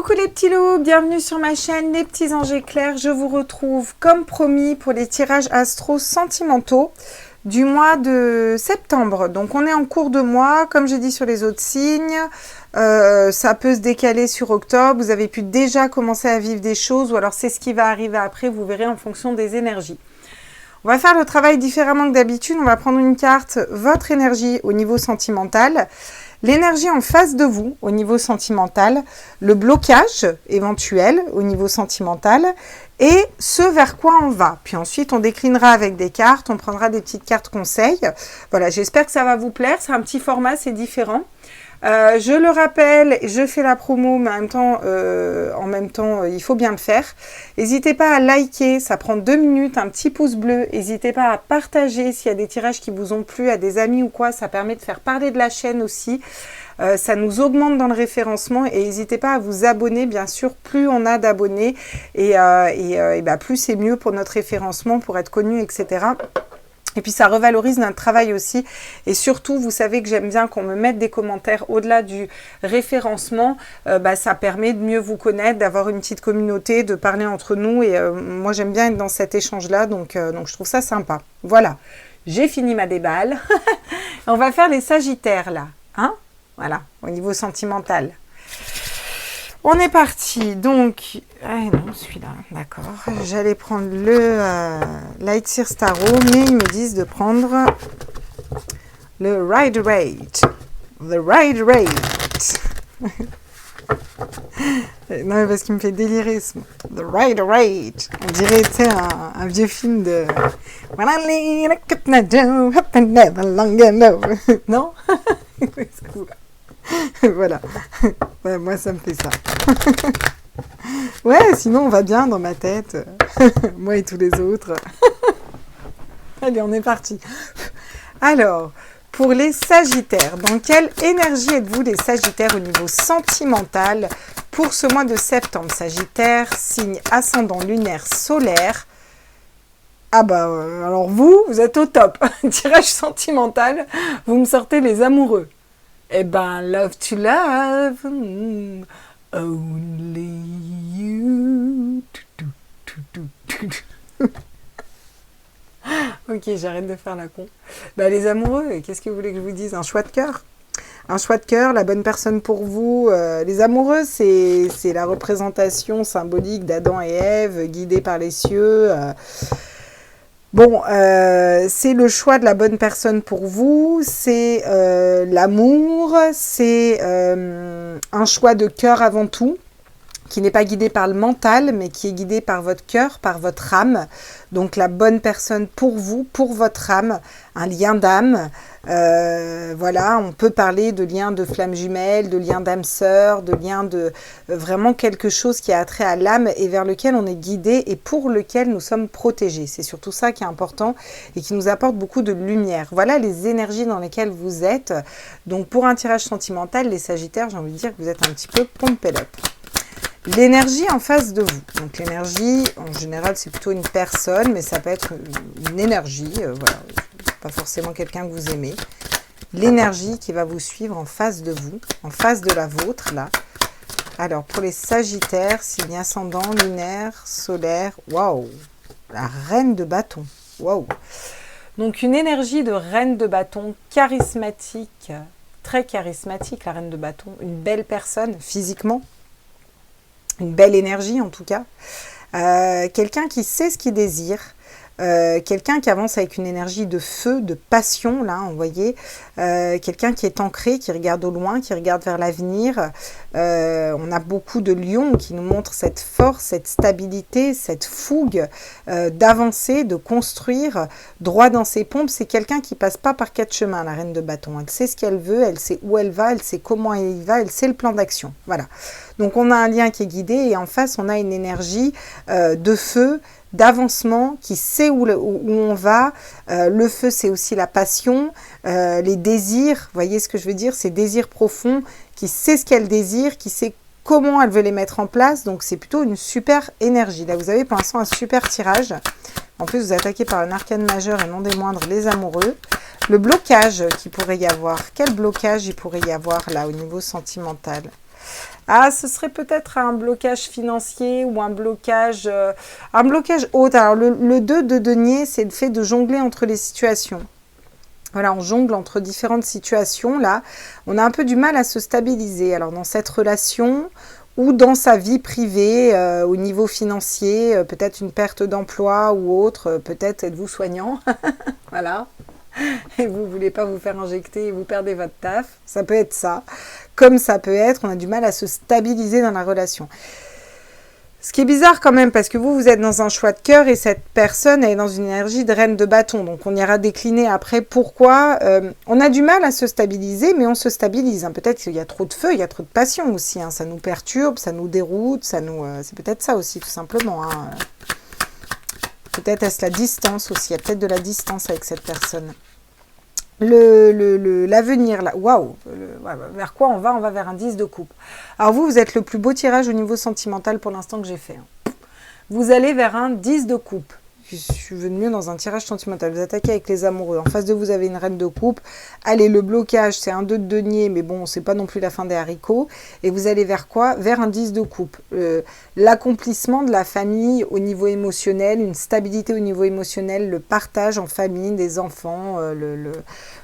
Coucou les petits loups, bienvenue sur ma chaîne Les Petits Anges Éclairs. Je vous retrouve comme promis pour les tirages astro sentimentaux du mois de septembre. Donc on est en cours de mois, comme j'ai dit sur les autres signes. Ça peut se décaler sur octobre. Vous avez pu déjà commencer à vivre des choses ou alors c'est ce qui va arriver après, vous verrez en fonction des énergies. On va faire le travail différemment que d'habitude. On va prendre une carte, votre énergie au niveau sentimental. L'énergie en face de vous, au niveau sentimental, le blocage éventuel au niveau sentimental et ce vers quoi on va. Puis ensuite, on déclinera avec des cartes, on prendra des petites cartes conseils. Voilà, j'espère que ça va vous plaire. C'est un petit format, c'est différent. Je le rappelle, je fais la promo, mais en même temps, il faut bien le faire. N'hésitez pas à liker, ça prend 2 minutes, un petit pouce bleu. N'hésitez pas à partager s'il y a des tirages qui vous ont plu à des amis ou quoi. Ça permet de faire parler de la chaîne aussi. Ça nous augmente dans le référencement et n'hésitez pas à vous abonner. Bien sûr, plus on a d'abonnés et plus c'est mieux pour notre référencement, pour être connu, etc. Et puis ça revalorise notre travail aussi. Et surtout, vous savez que j'aime bien qu'on me mette des commentaires au-delà du référencement. Ça permet de mieux vous connaître, d'avoir une petite communauté, de parler entre nous. Et moi, j'aime bien être dans cet échange-là. Donc je trouve ça sympa. Voilà, j'ai fini ma déballe. On va faire les sagittaires là. Hein? Voilà, au niveau sentimental. On est parti, donc, non, celui-là, d'accord. J'allais prendre le Light Seer Tarot, mais ils me disent de prendre le Ride Rate. The Ride Rate. Non, mais parce qu'il me fait délirer ce mot. The Ride Rate. On dirait, tu sais, un vieux film de... Non? Voilà. Ouais, moi, ça me fait ça. Ouais, sinon, on va bien dans ma tête. Moi et tous les autres. Allez, on est parti. Alors, pour les sagittaires, dans quelle énergie êtes-vous les sagittaires au niveau sentimental pour ce mois de septembre? Sagittaire, signe ascendant lunaire solaire. Ah alors vous êtes au top. Tirage sentimental, vous me sortez les amoureux. Eh ben, love to love, only you. Ok, j'arrête de faire la con. Les amoureux, qu'est-ce que vous voulez que je vous dise? Un choix de cœur. Un choix de cœur, la bonne personne pour vous. Les amoureux, c'est la représentation symbolique d'Adam et Ève, guidés par les cieux. C'est le choix de la bonne personne pour vous, c'est l'amour, c'est un choix de cœur avant tout, qui n'est pas guidé par le mental, mais qui est guidé par votre cœur, par votre âme. Donc la bonne personne pour vous, pour votre âme, un lien d'âme. Voilà, on peut parler de lien de flamme jumelle, de lien d'âme sœur, de lien de vraiment quelque chose qui a attrait à l'âme et vers lequel on est guidé et pour lequel nous sommes protégés. C'est surtout ça qui est important et qui nous apporte beaucoup de lumière. Voilà les énergies dans lesquelles vous êtes. Donc pour un tirage sentimental, les sagittaires, j'ai envie de dire que vous êtes un petit peu pumped up. L'énergie en face de vous. Donc l'énergie, en général, c'est plutôt une personne, mais ça peut être une énergie, voilà, pas forcément quelqu'un que vous aimez. L'énergie qui va vous suivre en face de vous, en face de la vôtre, là. Alors, pour les sagittaires, signe ascendant, lunaire, solaire, waouh, la reine de bâton, waouh. Donc une énergie de reine de bâton, charismatique, très charismatique, la reine de bâton, une belle personne, physiquement. Une belle énergie en tout cas, quelqu'un qui sait ce qu'il désire, quelqu'un qui avance avec une énergie de feu, de passion, là, vous voyez, quelqu'un qui est ancré, qui regarde au loin, qui regarde vers l'avenir. On a beaucoup de lions qui nous montrent cette force, cette stabilité, cette fougue d'avancer, de construire droit dans ses pompes. C'est quelqu'un qui passe pas par 4 chemins, la reine de bâton. Elle sait ce qu'elle veut, elle sait où elle va, elle sait comment elle y va, elle sait le plan d'action. Voilà. Donc on a un lien qui est guidé et en face on a une énergie de feu, d'avancement, qui sait où on va. Le feu, c'est aussi la passion, les désirs, vous voyez ce que je veux dire, ces désirs profonds, qui sait ce qu'elle désire, qui sait comment elle veut les mettre en place. Donc c'est plutôt une super énergie. Là, vous avez pour l'instant un super tirage. En plus, vous attaquez par un arcane majeur et non des moindres, les amoureux. Le blocage qu'il pourrait y avoir. Quel blocage il pourrait y avoir là au niveau sentimental? Ah, ce serait peut-être un blocage financier ou un blocage autre. Alors, le 2 de denier, c'est le fait de jongler entre les situations. Voilà, on jongle entre différentes situations, là. On a un peu du mal à se stabiliser. Alors, dans cette relation ou dans sa vie privée, au niveau financier, peut-être une perte d'emploi ou autre, peut-être êtes-vous soignant. Voilà. Et vous ne voulez pas vous faire injecter et vous perdez votre taf. Ça peut être ça. Comme ça peut être, on a du mal à se stabiliser dans la relation. Ce qui est bizarre quand même, parce que vous êtes dans un choix de cœur et cette personne est dans une énergie de reine de bâton. Donc on ira décliner après pourquoi. On a du mal à se stabiliser, mais on se stabilise. Hein. Peut-être qu'il y a trop de feu, il y a trop de passion aussi. Hein. Ça nous perturbe, ça nous déroute, c'est peut-être ça aussi, tout simplement. Hein. Peut-être est-ce la distance aussi. Il y a peut-être de la distance avec cette personne. L'avenir, là, waouh, vers quoi on va? On va vers un 10 de coupe. Alors vous êtes le plus beau tirage au niveau sentimental pour l'instant que j'ai fait. Vous allez vers un 10 de coupe. Je suis venue dans un tirage sentimental. Vous attaquez avec les amoureux. En face de vous, vous avez une reine de coupe. Allez, le blocage, c'est un 2 de denier, mais bon, c'est pas non plus la fin des haricots. Et vous allez vers quoi? Vers un 10 de coupe. L'accomplissement de la famille au niveau émotionnel, une stabilité au niveau émotionnel, le partage en famille des enfants,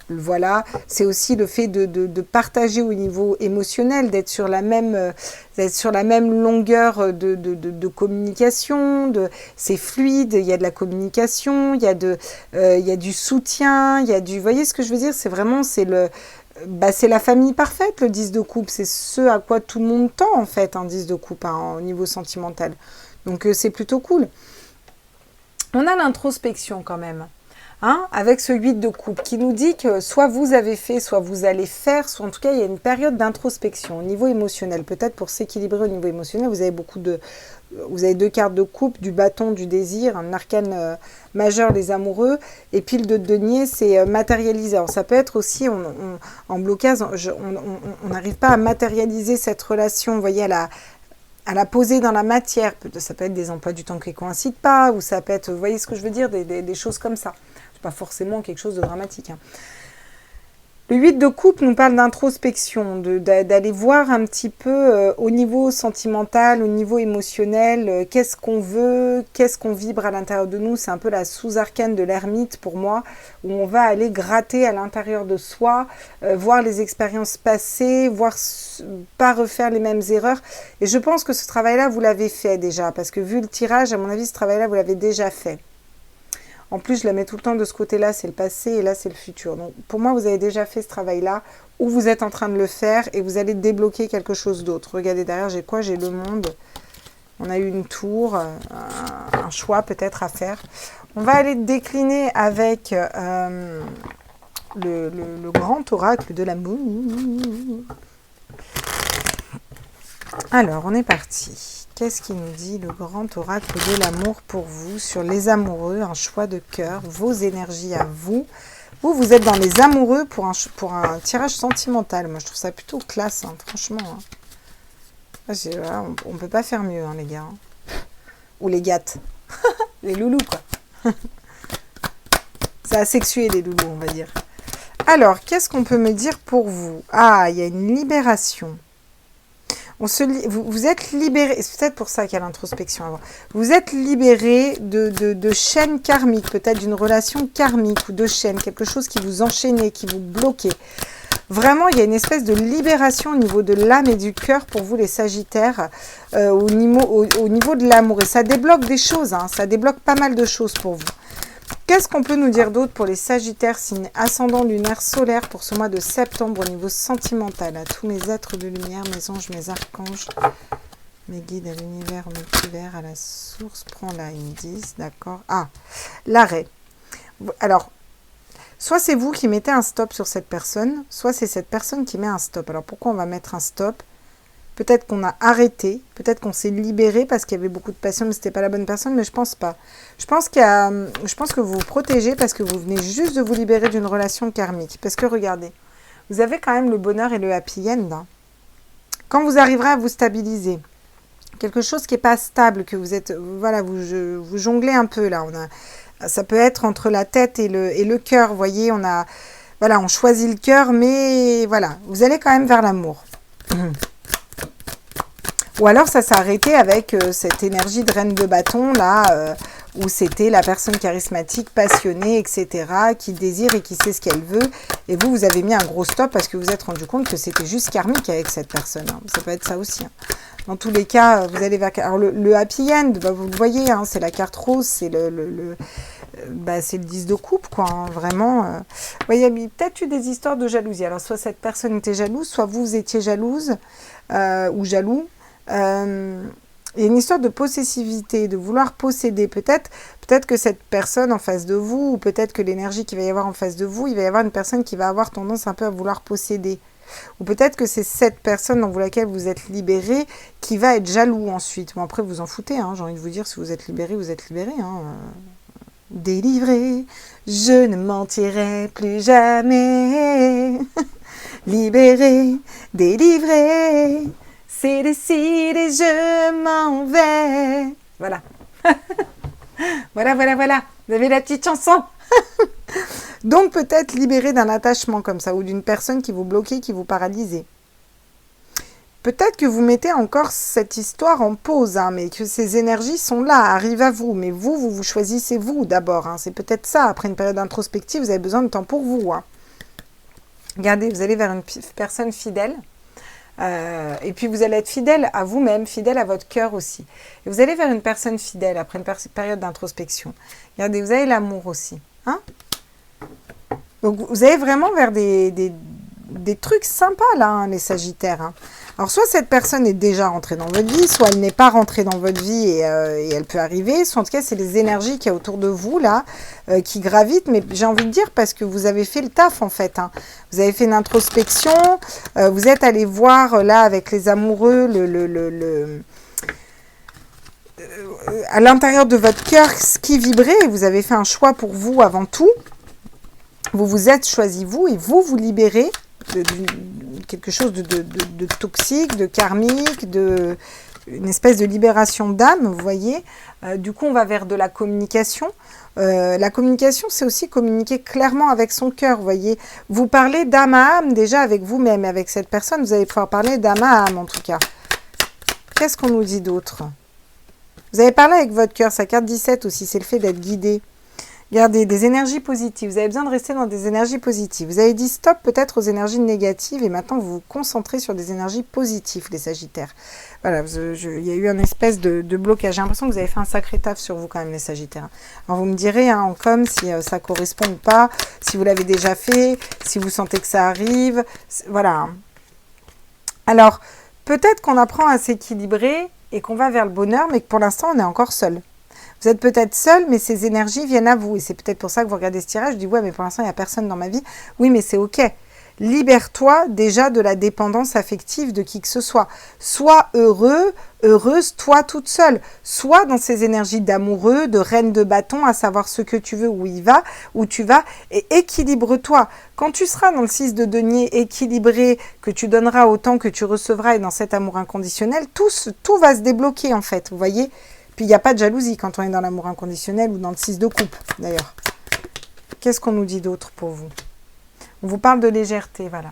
voilà, c'est aussi le fait de partager au niveau émotionnel, d'être sur la même longueur de communication, c'est fluide, il y a de la communication, il y a du soutien, il y a du... Vous voyez ce que je veux dire? C'est vraiment, c'est la famille parfaite, le 10 de coupe. C'est ce à quoi tout le monde tend, en fait, un 10 de coupe, hein, au niveau sentimental. Donc, c'est plutôt cool. On a l'introspection, quand même. Hein, avec ce 8 de coupe qui nous dit que soit vous avez fait, soit vous allez faire, soit en tout cas il y a une période d'introspection au niveau émotionnel. Peut-être pour s'équilibrer au niveau émotionnel, vous avez 2 cartes de coupe, du bâton, du désir, un arcane majeur, les amoureux, et puis le 2 de denier, c'est matérialiser. Alors ça peut être aussi, en blocage, on n'arrive pas à matérialiser cette relation, vous voyez, à la poser dans la matière. Ça peut être des emplois du temps qui ne coïncident pas, ou ça peut être, vous voyez ce que je veux dire, des choses comme ça. Pas forcément quelque chose de dramatique. Hein. Le 8 de coupe nous parle d'introspection, d'aller voir un petit peu au niveau sentimental, au niveau émotionnel, qu'est-ce qu'on veut, qu'est-ce qu'on vibre à l'intérieur de nous. C'est un peu la sous-arcane de l'ermite pour moi, où on va aller gratter à l'intérieur de soi, voir les expériences passées, voir pas refaire les mêmes erreurs. Et je pense que ce travail-là, vous l'avez fait déjà, parce que vu le tirage, à mon avis, ce travail-là, vous l'avez déjà fait. En plus, je la mets tout le temps de ce côté-là, c'est le passé et là, c'est le futur. Donc, pour moi, vous avez déjà fait ce travail-là ou vous êtes en train de le faire et vous allez débloquer quelque chose d'autre. Regardez derrière, j'ai quoi? J'ai le monde. On a eu une tour, un choix peut-être à faire. On va aller décliner avec le grand oracle de l'amour. Alors, on est parti. Qu'est-ce qui nous dit le grand oracle de l'amour pour vous sur les amoureux, un choix de cœur, vos énergies à vous. Vous êtes dans les amoureux pour un tirage sentimental. Moi, je trouve ça plutôt classe, hein, franchement. Hein. Voilà, on ne peut pas faire mieux, hein, les gars. Hein. Ou les gattes. Les loulous, quoi. C'est asexué, les loulous, on va dire. Alors, qu'est-ce qu'on peut me dire pour vous? Ah, il y a une libération. Vous êtes libéré, c'est peut-être pour ça qu'il y a l'introspection avant. Vous êtes libéré de chaînes karmiques, peut-être d'une relation karmique ou de chaînes, quelque chose qui vous enchaînait, qui vous bloquait. Vraiment, il y a une espèce de libération au niveau de l'âme et du cœur pour vous, les Sagittaires, au niveau de l'amour. Et ça débloque des choses, hein, ça débloque pas mal de choses pour vous. Qu'est-ce qu'on peut nous dire d'autre pour les Sagittaires, signe ascendant lunaire solaire pour ce mois de septembre au niveau sentimental? À tous mes êtres de lumière, mes anges, mes archanges, mes guides à l'univers, au multivers, à la source, prends-la, ils me disent, d'accord. Ah, l'arrêt. Alors, soit c'est vous qui mettez un stop sur cette personne, soit c'est cette personne qui met un stop. Alors pourquoi on va mettre un stop? Peut-être qu'on a arrêté, peut-être qu'on s'est libéré parce qu'il y avait beaucoup de passion, mais ce n'était pas la bonne personne, mais je pense pas. Je pense que vous vous protégez parce que vous venez juste de vous libérer d'une relation karmique. Parce que regardez, vous avez quand même le bonheur et le happy end. Hein. Quand vous arriverez à vous stabiliser, quelque chose qui n'est pas stable, que vous êtes, voilà, vous jonglez un peu là. Ça peut être entre la tête et le cœur, vous voyez, on choisit le cœur, mais voilà, vous allez quand même vers l'amour. Ou alors ça s'est arrêté avec cette énergie de reine de bâton là, où c'était la personne charismatique, passionnée, etc., qui désire et qui sait ce qu'elle veut. Et vous, vous avez mis un gros stop parce que vous vous êtes rendu compte que c'était juste karmique avec cette personne. Hein. Ça peut être ça aussi. Hein. Dans tous les cas, vous allez vers... Alors le happy end, bah, vous le voyez, hein, c'est la carte rose, c'est c'est le 10 de coupe, quoi. Hein, vraiment. Ouais, il y a peut-être eu des histoires de jalousie. Alors soit cette personne était jalouse, soit vous étiez jalouse ou jaloux. Il y a une histoire de possessivité, de vouloir posséder. Peut-être que cette personne en face de vous, ou peut-être que l'énergie qu'il va y avoir en face de vous, il va y avoir une personne qui va avoir tendance un peu à vouloir posséder. Ou peut-être que c'est cette personne dans laquelle vous êtes libéré qui va être jaloux ensuite. Bon, après, vous en foutez, hein, j'ai envie de vous dire, si vous êtes libéré, vous êtes libéré. Hein. Délivré, je ne mentirai plus jamais. Libéré, délivré, c'est décidé, je m'en vais. Voilà. Voilà. Vous avez la petite chanson. Donc peut-être libéré d'un attachement comme ça, ou d'une personne qui vous bloquait, qui vous paralysait. Peut-être que vous mettez encore cette histoire en pause, hein, mais que ces énergies sont là, arrivent à vous. Mais vous choisissez vous d'abord. Hein. C'est peut-être ça, après une période introspective, vous avez besoin de temps pour vous. Hein. Regardez, vous allez vers une personne fidèle. Et puis vous allez être fidèle à vous-même, fidèle à votre cœur aussi. Et vous allez vers une personne fidèle après une période d'introspection. Regardez, vous avez l'amour aussi. Hein? Donc vous allez vraiment vers des trucs sympas là, hein, les Sagittaires. Hein. Alors soit cette personne est déjà rentrée dans votre vie, soit elle n'est pas rentrée dans votre vie et elle peut arriver. Soit en tout cas c'est les énergies qu'il y a autour de vous là qui gravitent. Mais j'ai envie de dire parce que vous avez fait le taf en fait. Hein. Vous avez fait une introspection. Vous êtes allé voir là avec les amoureux à l'intérieur de votre cœur ce qui vibrait. Vous avez fait un choix pour vous avant tout. Vous vous êtes choisi vous et vous libérez de quelque chose de toxique, de karmique, une espèce de libération d'âme, vous voyez. Du coup, on va vers de la communication. La communication, c'est aussi communiquer clairement avec son cœur, vous voyez. Vous parlez d'âme à âme déjà avec vous-même, avec cette personne, vous allez pouvoir parler d'âme à âme en tout cas. Qu'est-ce qu'on nous dit d'autre? Vous avez parlé avec votre cœur, sa carte 17 aussi, c'est le fait d'être guidé. Regardez, des énergies positives. Vous avez besoin de rester dans des énergies positives. Vous avez dit stop peut-être aux énergies négatives et maintenant vous vous concentrez sur des énergies positives, les Sagittaires. Voilà, il y a eu un espèce de blocage. J'ai l'impression que vous avez fait un sacré taf sur vous quand même, les Sagittaires. Alors vous me direz hein, en com si ça correspond ou pas, si vous l'avez déjà fait, si vous sentez que ça arrive. Voilà. Alors, peut-être qu'on apprend à s'équilibrer et qu'on va vers le bonheur, mais que pour l'instant, on est encore seul. Vous êtes peut-être seul, mais ces énergies viennent à vous. Et c'est peut-être pour ça que vous regardez ce tirage. Je dis, ouais, mais pour l'instant, il n'y a personne dans ma vie. Oui, mais c'est OK. Libère-toi déjà de la dépendance affective de qui que ce soit. Sois heureux, heureuse, toi toute seule. Sois dans ces énergies d'amoureux, de reine de bâton, à savoir ce que tu veux, où tu vas, et équilibre-toi. Quand tu seras dans le 6 de denier équilibré, que tu donneras autant que tu recevras, et dans cet amour inconditionnel, tout va se débloquer en fait, vous voyez. Puis il n'y a pas de jalousie quand on est dans l'amour inconditionnel ou dans le 6 de coupe, d'ailleurs. Qu'est-ce qu'on nous dit d'autre pour vous? On vous parle de légèreté, voilà.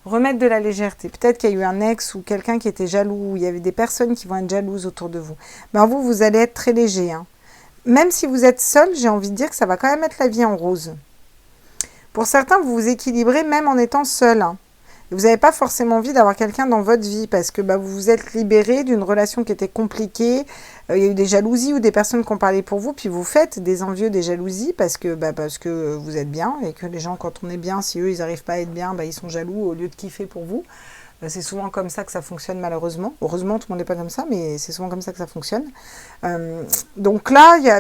Remettre de la légèreté. Peut-être qu'il y a eu un ex ou quelqu'un qui était jaloux, ou il y avait des personnes qui vont être jalouses autour de vous. Ben vous allez être très léger. Hein. Même si vous êtes seul, j'ai envie de dire que ça va quand même mettre la vie en rose. Pour certains, vous vous équilibrez même en étant seul. Hein. Vous n'avez pas forcément envie d'avoir quelqu'un dans votre vie parce que vous vous êtes libéré d'une relation qui était compliquée. Il y a eu des jalousies ou des personnes qui ont parlé pour vous, puis vous faites des envieux, des jalousies parce que vous êtes bien et que les gens, quand on est bien, si eux, ils n'arrivent pas à être bien, ils sont jaloux au lieu de kiffer pour vous. C'est souvent comme ça que ça fonctionne malheureusement. Heureusement, tout le monde n'est pas comme ça, mais c'est souvent comme ça que ça fonctionne. Donc là, il y a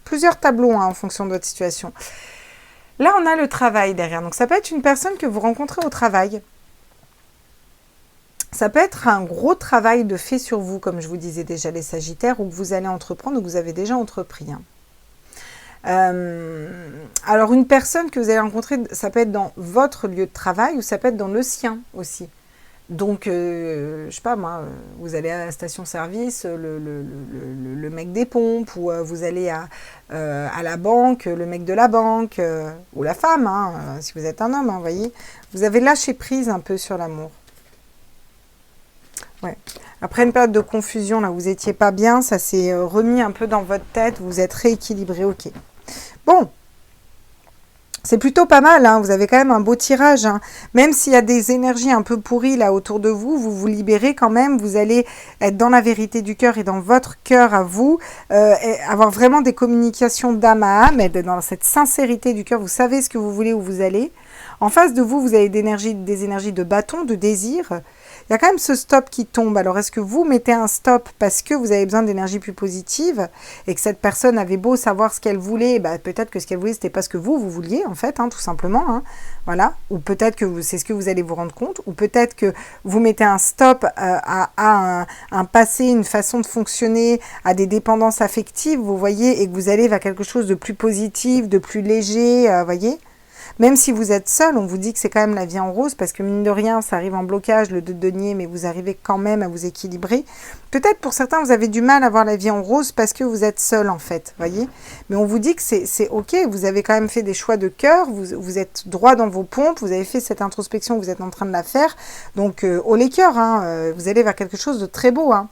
plusieurs tableaux en fonction de votre situation. Là, on a le travail derrière. Donc, ça peut être une personne que vous rencontrez au travail. Ça peut être un gros travail de fait sur vous, comme je vous disais déjà, les Sagittaires, ou que vous allez entreprendre, ou que vous avez déjà entrepris. Hein. Alors, une personne que vous allez rencontrer, ça peut être dans votre lieu de travail, ou ça peut être dans le sien aussi. Donc, je sais pas moi, vous allez à la station-service, le mec des pompes, ou vous allez à la banque, le mec de la banque, ou la femme, hein, si vous êtes un homme, hein, voyez. Vous avez lâché prise un peu sur l'amour. Ouais. Après une période de confusion, là, vous étiez pas bien, ça s'est remis un peu dans votre tête, vous êtes rééquilibré, ok. Bon, c'est plutôt pas mal, hein. Vous avez quand même un beau tirage, hein. Même s'il y a des énergies un peu pourries là autour de vous, vous vous libérez quand même, vous allez être dans la vérité du cœur et dans votre cœur à vous, et avoir vraiment des communications d'âme à âme, être dans cette sincérité du cœur, vous savez ce que vous voulez, où vous allez. En face de vous, vous avez des énergies de bâton, de désir. Il y a quand même ce stop qui tombe. Alors, est-ce que vous mettez un stop parce que vous avez besoin d'énergie plus positive et que cette personne avait beau savoir ce qu'elle voulait, bah, peut-être que ce qu'elle voulait, c'était pas ce que vous vouliez, en fait, hein, tout simplement. Hein, voilà. Ou peut-être que c'est ce que vous allez vous rendre compte. Ou peut-être que vous mettez un stop à un passé, une façon de fonctionner, à des dépendances affectives, vous voyez, et que vous allez vers quelque chose de plus positif, de plus léger, voyez. Même si vous êtes seul, on vous dit que c'est quand même la vie en rose, parce que mine de rien, ça arrive en blocage, le 2 de denier, mais vous arrivez quand même à vous équilibrer. Peut-être pour certains, vous avez du mal à voir la vie en rose parce que vous êtes seul, en fait, voyez. Mais on vous dit que c'est ok, vous avez quand même fait des choix de cœur, vous êtes droit dans vos pompes, vous avez fait cette introspection, vous êtes en train de la faire. Donc, haut les cœurs, hein, vous allez vers quelque chose de très beau, hein.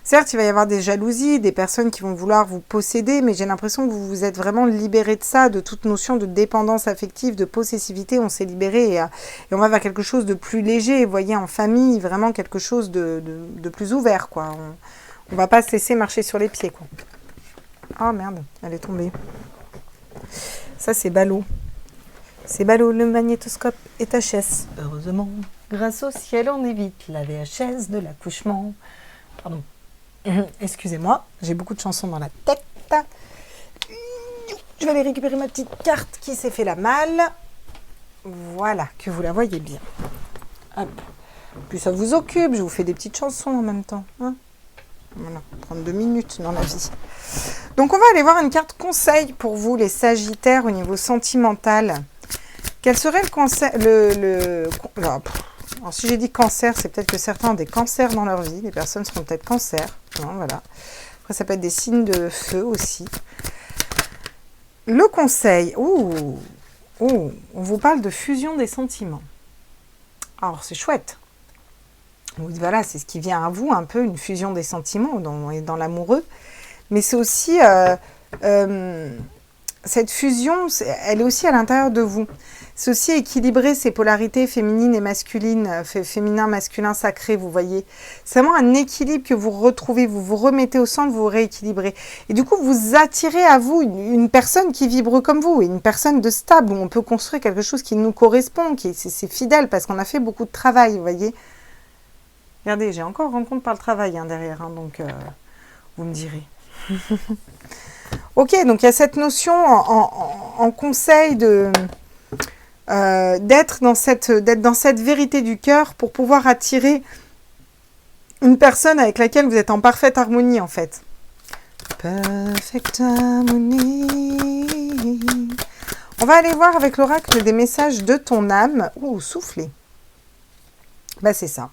Certes, il va y avoir des jalousies, des personnes qui vont vouloir vous posséder, mais j'ai l'impression que vous vous êtes vraiment libéré de ça, de toute notion de dépendance affective, de possessivité. On s'est libéré et on va vers quelque chose de plus léger, vous voyez, en famille, vraiment quelque chose de plus ouvert, quoi. On va pas se laisser marcher sur les pieds, quoi. Oh merde, elle est tombée. Ça, c'est ballot. C'est ballot, le magnétoscope est HS. Heureusement, grâce au ciel, on évite la VHS de l'accouchement. Pardon. Excusez-moi, j'ai beaucoup de chansons dans la tête. Je vais aller récupérer ma petite carte qui s'est fait la malle. Voilà, que vous la voyez bien. Hop. Puis ça vous occupe, je vous fais des petites chansons en même temps. Hein, voilà, 32 minutes dans la vie. Donc on va aller voir une carte conseil pour vous, les Sagittaires, au niveau sentimental. Quel serait le conseil... Alors, si j'ai dit cancer, c'est peut-être que certains ont des cancers dans leur vie. Les personnes seront peut-être cancer. Non, voilà. Après, ça peut être des signes de feu aussi. Le conseil. On vous parle de fusion des sentiments. Alors, c'est chouette. Voilà, c'est ce qui vient à vous, un peu une fusion des sentiments dans l'amoureux. Mais c'est aussi... cette fusion, elle est aussi à l'intérieur de vous. C'est aussi équilibrer ces polarités féminines et masculines, féminin, masculin, sacré, vous voyez. C'est vraiment un équilibre que vous retrouvez, vous vous remettez au centre, vous vous rééquilibrez. Et du coup, vous attirez à vous une personne qui vibre comme vous, une personne de stable, où on peut construire quelque chose qui nous correspond, c'est fidèle, parce qu'on a fait beaucoup de travail, vous voyez. Regardez, j'ai encore rencontre par le travail derrière, hein, donc vous me direz. Ok, donc il y a cette notion en conseil d'être dans cette vérité du cœur pour pouvoir attirer une personne avec laquelle vous êtes en parfaite harmonie, en fait. Perfect harmony. On va aller voir avec l'oracle des messages de ton âme. Souffler. Bah, c'est ça.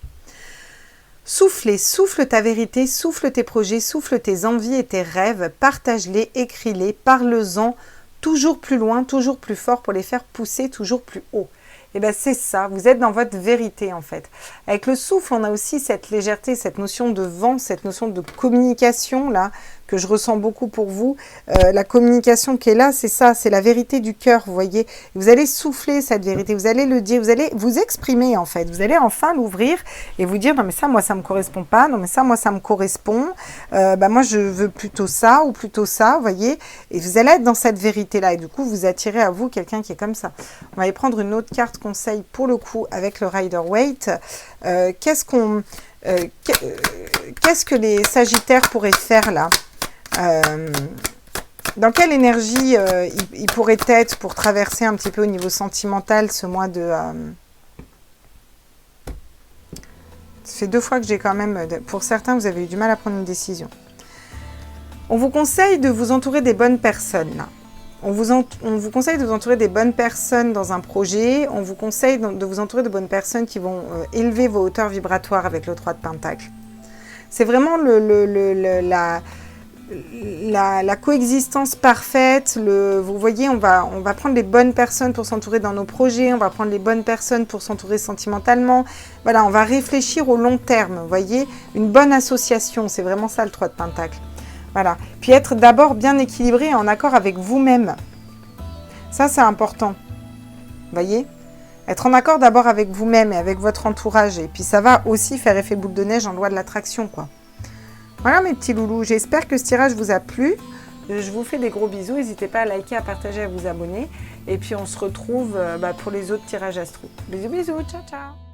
Souffle ta vérité, souffle tes projets, souffle tes envies et tes rêves, partage-les, écris-les, parle-en, toujours plus loin, toujours plus fort pour les faire pousser toujours plus haut. Et bien c'est ça, vous êtes dans votre vérité en fait. Avec le souffle, on a aussi cette légèreté, cette notion de vent, cette notion de communication là, que je ressens beaucoup pour vous. La communication qui est là, c'est ça, c'est la vérité du cœur, vous voyez. Vous allez souffler cette vérité, vous allez le dire, vous allez vous exprimer en fait. Vous allez enfin l'ouvrir et vous dire, non mais ça, moi, ça me correspond pas, non mais ça, moi, ça me correspond. Moi, je veux plutôt ça ou plutôt ça, vous voyez. Et vous allez être dans cette vérité-là et du coup, vous attirez à vous quelqu'un qui est comme ça. On va aller prendre une autre carte conseil pour le coup avec le Rider-Waite. Qu'est-ce que les Sagittaires pourraient faire là? Dans quelle énergie il pourrait être pour traverser un petit peu au niveau sentimental ce mois de... Ça fait 2 fois que j'ai quand même... Pour certains, vous avez eu du mal à prendre une décision. On vous conseille de vous entourer des bonnes personnes. Là. On vous conseille de vous entourer des bonnes personnes dans un projet. On vous conseille de vous entourer de bonnes personnes qui vont élever vos hauteurs vibratoires avec le 3 de Pentacle. C'est vraiment la coexistence parfaite, vous voyez, on va prendre les bonnes personnes pour s'entourer dans nos projets, on va prendre les bonnes personnes pour s'entourer sentimentalement. Voilà, on va réfléchir au long terme, vous voyez, une bonne association, c'est vraiment ça le 3 de Pentacle. Voilà, puis être d'abord bien équilibré et en accord avec vous-même. Ça, c'est important, vous voyez. Être en accord d'abord avec vous-même et avec votre entourage. Et puis ça va aussi faire effet boule de neige en loi de l'attraction, quoi. Voilà mes petits loulous, j'espère que ce tirage vous a plu. Je vous fais des gros bisous, n'hésitez pas à liker, à partager, à vous abonner. Et puis on se retrouve pour les autres tirages astro. Bisous bisous, ciao ciao.